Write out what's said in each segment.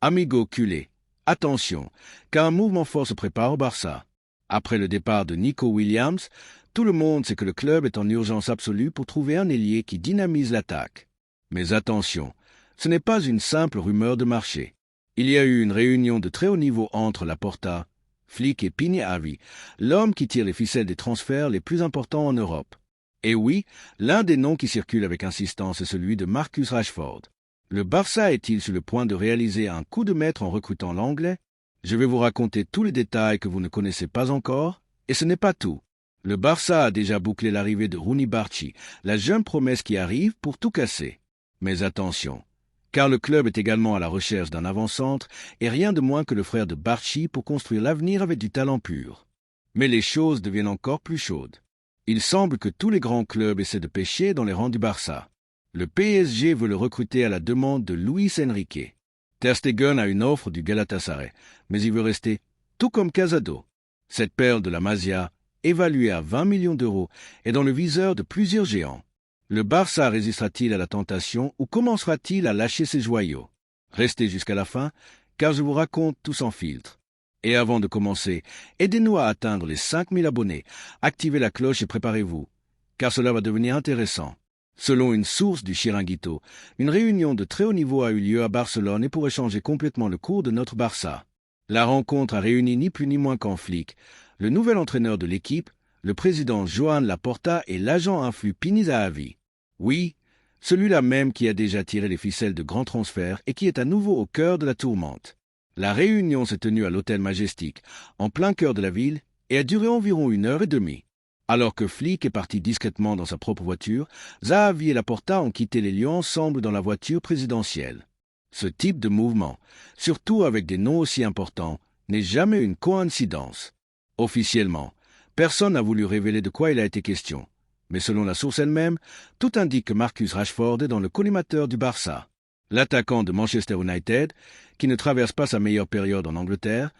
Amigo culé, attention, car un mouvement fort se prépare au Barça. Après le départ de Nico Williams, tout le monde sait que le club est en urgence absolue pour trouver un ailier qui dynamise l'attaque. Mais attention, ce n'est pas une simple rumeur de marché. Il y a eu une réunion de très haut niveau entre Laporta, Flick et Pini-Avi, l'homme qui tire les ficelles des transferts les plus importants en Europe. Et oui, l'un des noms qui circule avec insistance est celui de Marcus Rashford. Le Barça est-il sur le point de réaliser un coup de maître en recrutant l'Anglais? Je vais vous raconter tous les détails que vous ne connaissez pas encore, et ce n'est pas tout. Le Barça a déjà bouclé l'arrivée de Rooney Barchi, la jeune promesse qui arrive pour tout casser. Mais attention, car le club est également à la recherche d'un avant-centre et rien de moins que le frère de Barchi pour construire l'avenir avec du talent pur. Mais les choses deviennent encore plus chaudes. Il semble que tous les grands clubs essaient de pêcher dans les rangs du Barça. Le PSG veut le recruter à la demande de Luis Enrique. Ter Stegen a une offre du Galatasaray, mais il veut rester, tout comme Casado. Cette perle de la Masia, évaluée à 20 millions d'euros, est dans le viseur de plusieurs géants. Le Barça résistera-t-il à la tentation ou commencera-t-il à lâcher ses joyaux? Restez jusqu'à la fin, car je vous raconte tout sans filtre. Et avant de commencer, aidez-nous à atteindre les 5000 abonnés, activez la cloche et préparez-vous, car cela va devenir intéressant. Selon une source du Chiringuito, une réunion de très haut niveau a eu lieu à Barcelone et pourrait changer complètement le cours de notre Barça. La rencontre a réuni ni plus ni moins qu'en Flick, le nouvel entraîneur de l'équipe, le président Joan Laporta et l'agent influ Pini Zahavi. Oui, celui-là même qui a déjà tiré les ficelles de grands transferts et qui est à nouveau au cœur de la tourmente. La réunion s'est tenue à l'hôtel Majestic, en plein cœur de la ville, et a duré environ 1h30. Alors que Flick est parti discrètement dans sa propre voiture, Zahavi et Laporta ont quitté les lieux ensemble dans la voiture présidentielle. Ce type de mouvement, surtout avec des noms aussi importants, n'est jamais une coïncidence. Officiellement, personne n'a voulu révéler de quoi il a été question. Mais selon la source elle-même, tout indique que Marcus Rashford est dans le collimateur du Barça. L'attaquant de Manchester United, qui ne traverse pas sa meilleure période en Angleterre,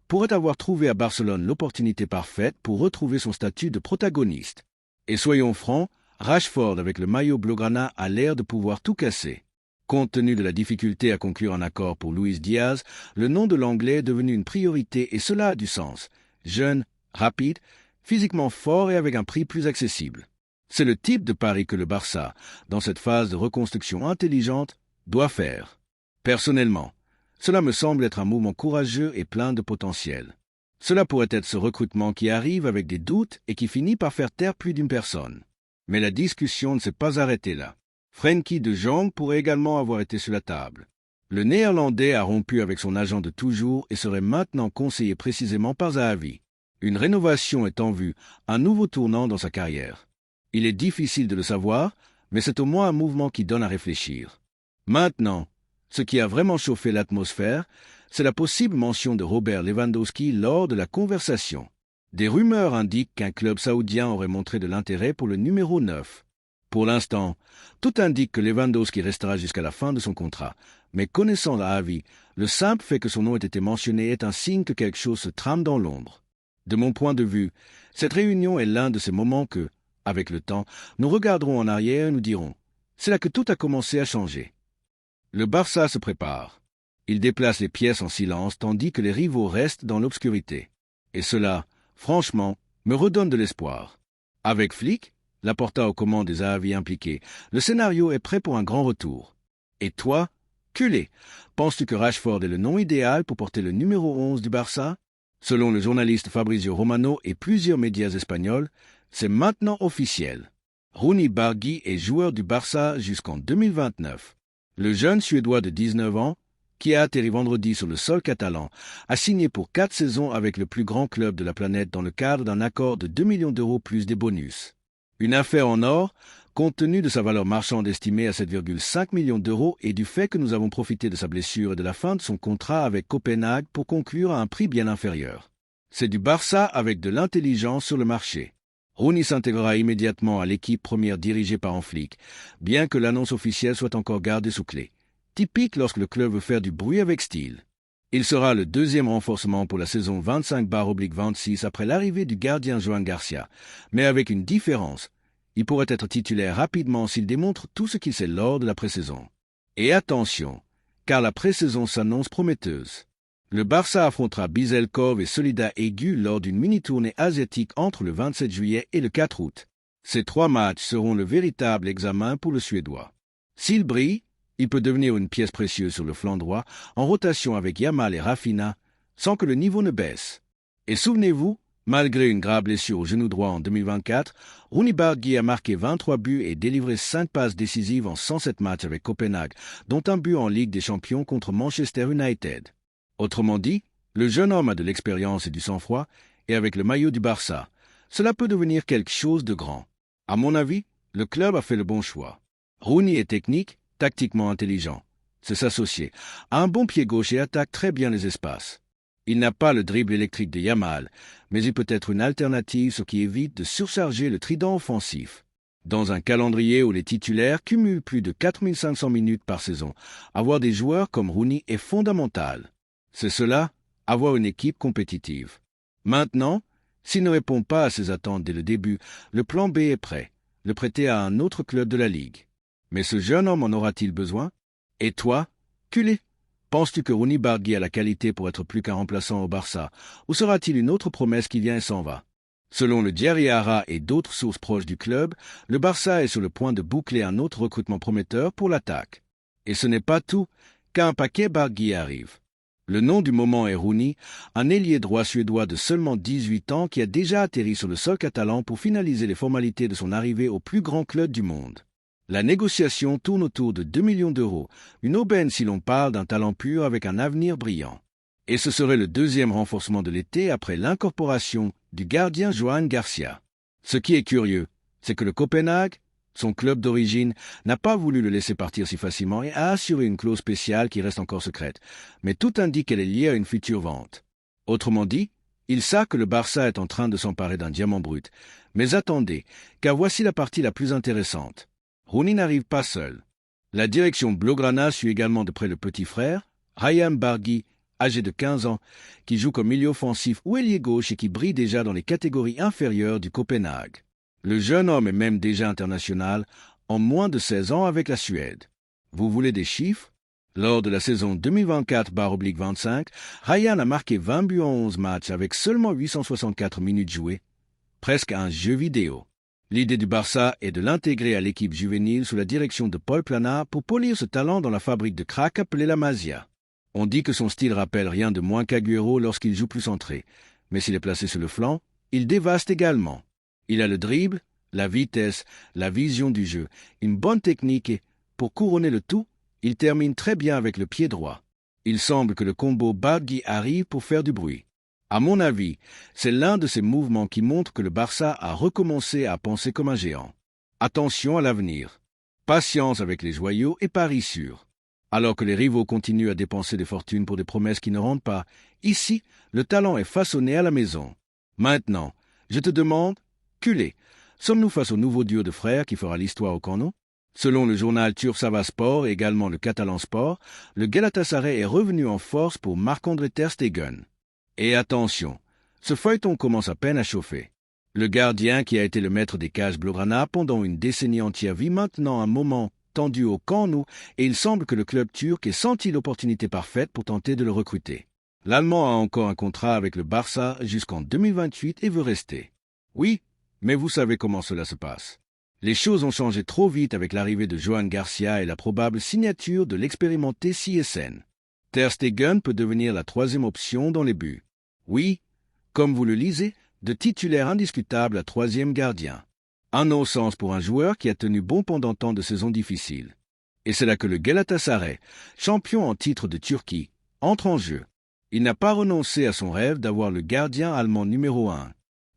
pourrait avoir trouvé à Barcelone l'opportunité parfaite pour retrouver son statut de protagoniste. Et soyons francs, Rashford avec le maillot blaugrana a l'air de pouvoir tout casser. Compte tenu de la difficulté à conclure un accord pour Luis Diaz, le nom de l'Anglais est devenu une priorité et cela a du sens. Jeune, rapide, physiquement fort et avec un prix plus accessible. C'est le type de pari que le Barça, dans cette phase de reconstruction intelligente, doit faire. Personnellement, cela me semble être un mouvement courageux et plein de potentiel. Cela pourrait être ce recrutement qui arrive avec des doutes et qui finit par faire taire plus d'une personne. Mais la discussion ne s'est pas arrêtée là. Frenkie de Jong pourrait également avoir été sur la table. Le Néerlandais a rompu avec son agent de toujours et serait maintenant conseillé précisément par Zahavi. Une rénovation est en vue, un nouveau tournant dans sa carrière. Il est difficile de le savoir, mais c'est au moins un mouvement qui donne à réfléchir. Maintenant, ce qui a vraiment chauffé l'atmosphère, c'est la possible mention de Robert Lewandowski lors de la conversation. Des rumeurs indiquent qu'un club saoudien aurait montré de l'intérêt pour le numéro 9. Pour l'instant, tout indique que Lewandowski restera jusqu'à la fin de son contrat, mais connaissant Zahavi, le simple fait que son nom ait été mentionné est un signe que quelque chose se trame dans l'ombre. De mon point de vue, cette réunion est l'un de ces moments que, avec le temps, nous regarderons en arrière et nous dirons « c'est là que tout a commencé à changer ». Le Barça se prépare. Il déplace les pièces en silence tandis que les rivaux restent dans l'obscurité. Et cela, franchement, me redonne de l'espoir. Avec Flick, Laporta aux commandes des Zahavi impliqués, le scénario est prêt pour un grand retour. Et toi, culé, penses-tu que Rashford est le nom idéal pour porter le numéro 11 du Barça? Selon le journaliste Fabrizio Romano et plusieurs médias espagnols, c'est maintenant officiel. Rooney Bargi est joueur du Barça jusqu'en 2029. Le jeune Suédois de 19 ans, qui a atterri vendredi sur le sol catalan, a signé pour 4 saisons avec le plus grand club de la planète dans le cadre d'un accord de 2 millions d'euros plus des bonus. Une affaire en or, compte tenu de sa valeur marchande estimée à 7,5 millions d'euros et du fait que nous avons profité de sa blessure et de la fin de son contrat avec Copenhague pour conclure à un prix bien inférieur. C'est du Barça avec de l'intelligence sur le marché. Rooney s'intégrera immédiatement à l'équipe première dirigée par Flick, bien que l'annonce officielle soit encore gardée sous clé. Typique lorsque le club veut faire du bruit avec style. Il sera le deuxième renforcement pour la saison 25/26 après l'arrivée du gardien Joan Garcia, mais avec une différence. Il pourrait être titulaire rapidement s'il démontre tout ce qu'il sait lors de la pré-saison. Et attention, car la pré-saison s'annonce prometteuse. Le Barça affrontera Bizelkov et Solida Aigu lors d'une mini-tournée asiatique entre le 27 juillet et le 4 août. Ces 3 matchs seront le véritable examen pour le Suédois. S'il brille, il peut devenir une pièce précieuse sur le flanc droit, en rotation avec Yamal et Rafinha, sans que le niveau ne baisse. Et souvenez-vous, malgré une grave blessure au genou droit en 2024, Rooney Barguil a marqué 23 buts et délivré 5 passes décisives en 107 matchs avec Copenhague, dont un but en Ligue des Champions contre Manchester United. Autrement dit, le jeune homme a de l'expérience et du sang-froid, et avec le maillot du Barça, cela peut devenir quelque chose de grand. À mon avis, le club a fait le bon choix. Rooney est technique, tactiquement intelligent. C'est s'associer. A un bon pied gauche et attaque très bien les espaces. Il n'a pas le dribble électrique de Yamal, mais il peut être une alternative, ce qui évite de surcharger le trident offensif. Dans un calendrier où les titulaires cumulent plus de 4500 minutes par saison, avoir des joueurs comme Rooney est fondamental. C'est cela, avoir une équipe compétitive. Maintenant, s'il ne répond pas à ses attentes dès le début, le plan B est prêt, le prêter à un autre club de la Ligue. Mais ce jeune homme en aura-t-il besoin? Et toi, culé, penses-tu que Rooney Barguil a la qualité pour être plus qu'un remplaçant au Barça, ou sera-t-il une autre promesse qui vient et s'en va? Selon le Diari Ara et d'autres sources proches du club, le Barça est sur le point de boucler un autre recrutement prometteur pour l'attaque. Et ce n'est pas tout, car un paquet Barguil arrive. Le nom du moment est Rooney, un ailier droit suédois de seulement 18 ans qui a déjà atterri sur le sol catalan pour finaliser les formalités de son arrivée au plus grand club du monde. La négociation tourne autour de 2 millions d'euros, une aubaine si l'on parle d'un talent pur avec un avenir brillant. Et ce serait le deuxième renforcement de l'été après l'incorporation du gardien Johan Garcia. Ce qui est curieux, c'est que le Copenhague, son club d'origine, n'a pas voulu le laisser partir si facilement et a assuré une clause spéciale qui reste encore secrète, mais tout indique qu'elle est liée à une future vente. Autrement dit, il sait que le Barça est en train de s'emparer d'un diamant brut. Mais attendez, car voici la partie la plus intéressante. Rooney n'arrive pas seul. La direction blaugrana suit également de près le petit frère, Ryan Barguil, âgé de 15 ans, qui joue comme milieu offensif ou ailier gauche et qui brille déjà dans les catégories inférieures du Copenhague. Le jeune homme est même déjà international, en moins de 16 ans avec la Suède. Vous voulez des chiffres? Lors de la saison 2024/25, Ryan a marqué 20 buts en 11 matchs avec seulement 864 minutes jouées. Presque un jeu vidéo. L'idée du Barça est de l'intégrer à l'équipe juvénile sous la direction de Paul Plana pour polir ce talent dans la fabrique de crack appelée la Masia. On dit que son style rappelle rien de moins qu'Agüero lorsqu'il joue plus centré, mais s'il est placé sur le flanc, il dévaste également. Il a le dribble, la vitesse, la vision du jeu, une bonne technique et, pour couronner le tout, il termine très bien avec le pied droit. Il semble que le combo Barguil arrive pour faire du bruit. À mon avis, c'est l'un de ces mouvements qui montre que le Barça a recommencé à penser comme un géant. Attention à l'avenir. Patience avec les joyaux et paris sûrs. Alors que les rivaux continuent à dépenser des fortunes pour des promesses qui ne rendent pas, ici, le talent est façonné à la maison. Maintenant, je te demande, culé, sommes-nous face au nouveau duo de frères qui fera l'histoire au Camp Nou? Selon le journal Tursava Sport et également le Catalan Sport, le Galatasaray est revenu en force pour Marc-André Ter Stegen. Et attention, ce feuilleton commence à peine à chauffer. Le gardien qui a été le maître des cages blaugrana pendant une décennie entière vit maintenant un moment tendu au Camp Nou et il semble que le club turc ait senti l'opportunité parfaite pour tenter de le recruter. L'Allemand a encore un contrat avec le Barça jusqu'en 2028 et veut rester. Oui, mais vous savez comment cela se passe. Les choses ont changé trop vite avec l'arrivée de Johan Garcia et la probable signature de l'expérimenté CSN. Ter Stegen peut devenir la troisième option dans les buts. Oui, comme vous le lisez, de titulaire indiscutable à troisième gardien. Un non-sens pour un joueur qui a tenu bon pendant tant de saisons difficiles. Et c'est là que le Galatasaray, champion en titre de Turquie, entre en jeu. Il n'a pas renoncé à son rêve d'avoir le gardien allemand numéro 1.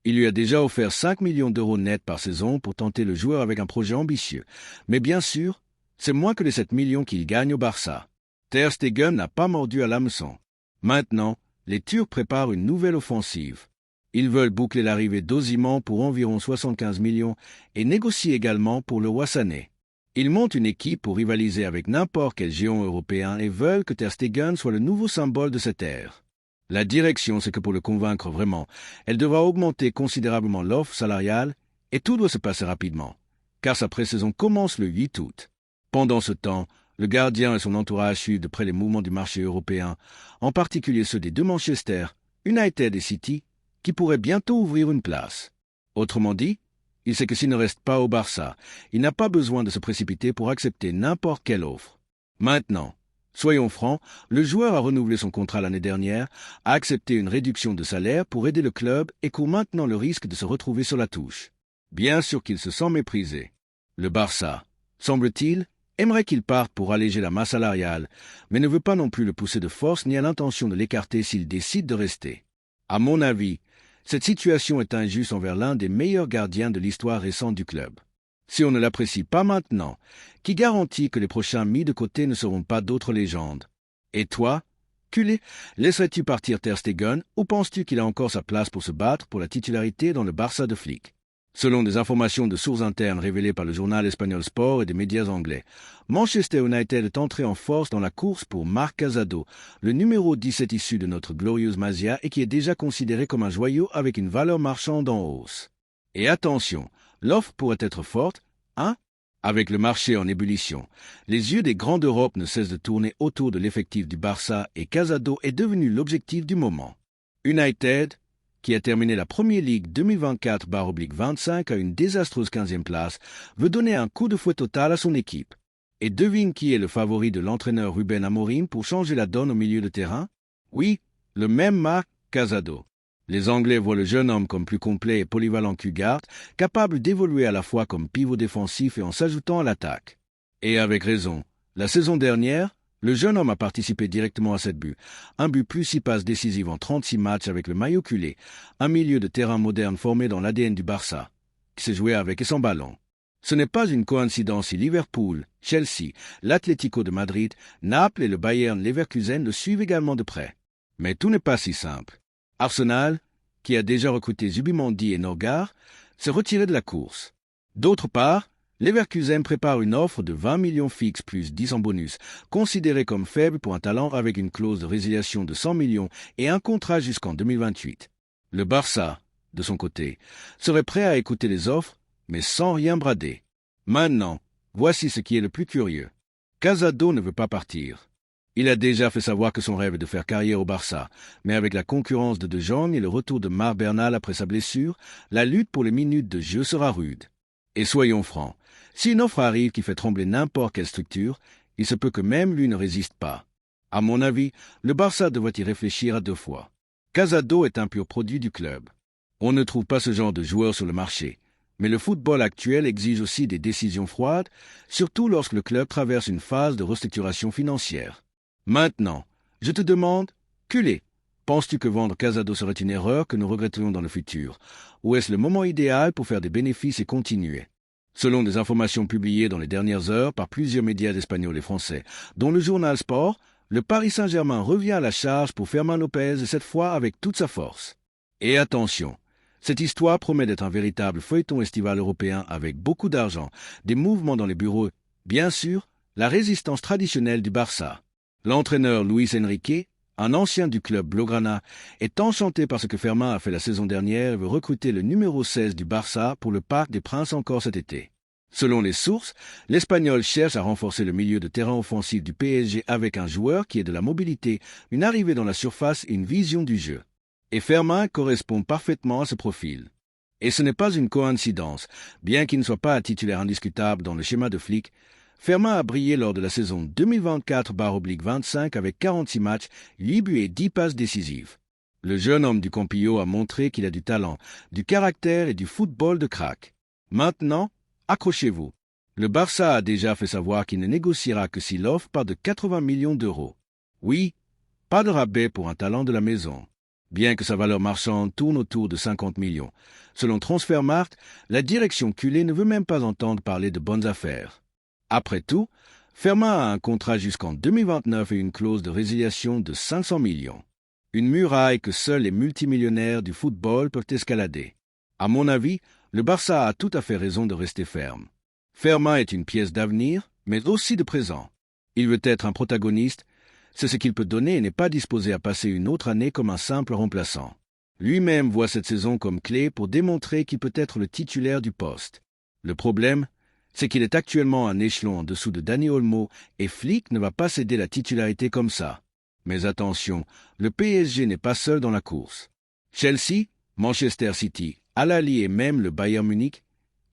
Il lui a déjà offert 5 millions d'euros net par saison pour tenter le joueur avec un projet ambitieux. Mais bien sûr, c'est moins que les 7 millions qu'il gagne au Barça. Ter Stegen n'a pas mordu à l'hameçon. Maintenant, les Turcs préparent une nouvelle offensive. Ils veulent boucler l'arrivée d'Osimhen pour environ 75 millions et négocier également pour le Wassané. Ils montent une équipe pour rivaliser avec n'importe quel géant européen et veulent que Ter Stegen soit le nouveau symbole de cette ère. La direction, c'est que pour le convaincre vraiment, elle devra augmenter considérablement l'offre salariale et tout doit se passer rapidement, car sa pré-saison commence le 8 août. Pendant ce temps, Le gardien et son entourage suivent de près les mouvements du marché européen, en particulier ceux des deux Manchester, United et City, qui pourraient bientôt ouvrir une place. Autrement dit, il sait que s'il ne reste pas au Barça, il n'a pas besoin de se précipiter pour accepter n'importe quelle offre. Maintenant, soyons francs, le joueur a renouvelé son contrat l'année dernière, a accepté une réduction de salaire pour aider le club et court maintenant le risque de se retrouver sur la touche. Bien sûr qu'il se sent méprisé. Le Barça, semble-t-il, aimerait qu'il parte pour alléger la masse salariale, mais ne veut pas non plus le pousser de force ni a l'intention de l'écarter s'il décide de rester. À mon avis, cette situation est injuste envers l'un des meilleurs gardiens de l'histoire récente du club. Si on ne l'apprécie pas maintenant, qui garantit que les prochains mis de côté ne seront pas d'autres légendes? Et toi, culé, laisserais-tu partir Ter Stegen ou penses-tu qu'il a encore sa place pour se battre pour la titularité dans le Barça de Flick? Selon des informations de sources internes révélées par le journal espagnol Sport et des médias anglais, Manchester United est entré en force dans la course pour Marc Casado, le numéro 17 issu de notre glorieuse Masia et qui est déjà considéré comme un joyau avec une valeur marchande en hausse. Et attention, l'offre pourrait être forte, hein? Avec le marché en ébullition, les yeux des grands d'Europe ne cessent de tourner autour de l'effectif du Barça et Casado est devenu l'objectif du moment. United, qui a terminé la Premier League 2024/25 à une désastreuse 15e place, veut donner un coup de fouet total à son équipe. Et devine qui est le favori de l'entraîneur Ruben Amorim pour changer la donne au milieu de terrain? Oui, le même Marc Casado. Les Anglais voient le jeune homme comme plus complet et polyvalent qu'Ugart, capable d'évoluer à la fois comme pivot défensif et en s'ajoutant à l'attaque. Et avec raison. La saison dernière, le jeune homme a participé directement à 7 buts, un but plus 6 passes décisives en 36 matchs avec le maillot culé, un milieu de terrain moderne formé dans l'ADN du Barça, qui s'est joué avec et sans ballon. Ce n'est pas une coïncidence si Liverpool, Chelsea, l'Atlético de Madrid, Naples et le Bayern Leverkusen le suivent également de près. Mais tout n'est pas si simple. Arsenal, qui a déjà recruté Zubimendi et Norgard, s'est retiré de la course. D'autre part, Leverkusen prépare une offre de 20 millions fixes plus 10 en bonus, considérée comme faible pour un talent avec une clause de résiliation de 100 millions et un contrat jusqu'en 2028. Le Barça, de son côté, serait prêt à écouter les offres, mais sans rien brader. Maintenant, voici ce qui est le plus curieux. Casado ne veut pas partir. Il a déjà fait savoir que son rêve est de faire carrière au Barça, mais avec la concurrence de De Jong et le retour de Marc Bernal après sa blessure, la lutte pour les minutes de jeu sera rude. Et soyons francs, si une offre arrive qui fait trembler n'importe quelle structure, il se peut que même lui ne résiste pas. À mon avis, le Barça devrait y réfléchir à 2 fois. Casado est un pur produit du club. On ne trouve pas ce genre de joueur sur le marché, mais le football actuel exige aussi des décisions froides, surtout lorsque le club traverse une phase de restructuration financière. Maintenant, je te demande, culé, penses-tu que vendre Casado serait une erreur que nous regretterions dans le futur, ou est-ce le moment idéal pour faire des bénéfices et continuer? Selon des informations publiées dans les dernières heures par plusieurs médias espagnols et français, dont le journal Sport, le Paris Saint-Germain revient à la charge pour Fermín López et cette fois avec toute sa force. Et attention, cette histoire promet d'être un véritable feuilleton estival européen avec beaucoup d'argent, des mouvements dans les bureaux, bien sûr, la résistance traditionnelle du Barça. L'entraîneur Luis Enrique, un ancien du club Blaugrana, est enchanté par ce que Fermín a fait la saison dernière et veut recruter le numéro 16 du Barça pour le Parc des Princes encore cet été. Selon les sources, l'Espagnol cherche à renforcer le milieu de terrain offensif du PSG avec un joueur qui ait de la mobilité, une arrivée dans la surface et une vision du jeu. Et Fermín correspond parfaitement à ce profil. Et ce n'est pas une coïncidence, bien qu'il ne soit pas un titulaire indiscutable dans le schéma de Flick, Fermín a brillé lors de la saison 2024/25 avec 46 matchs, 8 buts et 10 passes décisives. Le jeune homme du Campillo a montré qu'il a du talent, du caractère et du football de crack. Maintenant, accrochez-vous. Le Barça a déjà fait savoir qu'il ne négociera que si l'offre part de 80 millions d'euros. Oui, pas de rabais pour un talent de la maison. Bien que sa valeur marchande tourne autour de 50 millions. Selon Transfermarkt, la direction culée ne veut même pas entendre parler de bonnes affaires. Après tout, Fermín a un contrat jusqu'en 2029 et une clause de résiliation de 500 millions. Une muraille que seuls les multimillionnaires du football peuvent escalader. À mon avis, le Barça a tout à fait raison de rester ferme. Fermín est une pièce d'avenir, mais aussi de présent. Il veut être un protagoniste, c'est ce qu'il peut donner et n'est pas disposé à passer une autre année comme un simple remplaçant. Lui-même voit cette saison comme clé pour démontrer qu'il peut être le titulaire du poste. Le problème, c'est qu'il est actuellement un échelon en dessous de Dani Olmo et Flick ne va pas céder la titularité comme ça. Mais attention, le PSG n'est pas seul dans la course. Chelsea, Manchester City, Al-Ahly et même le Bayern Munich,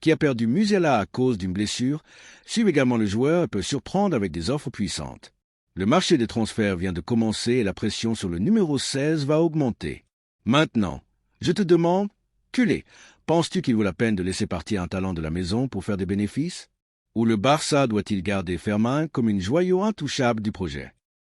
qui a perdu Musiala à cause d'une blessure, suivent également le joueur et peut surprendre avec des offres puissantes. Le marché des transferts vient de commencer et la pression sur le numéro 16 va augmenter. Maintenant, je te demande, Culé, penses-tu qu'il vaut la peine de laisser partir un talent de la maison pour faire des bénéfices? Ou le Barça doit-il garder Fermin comme une joyau intouchable du projet?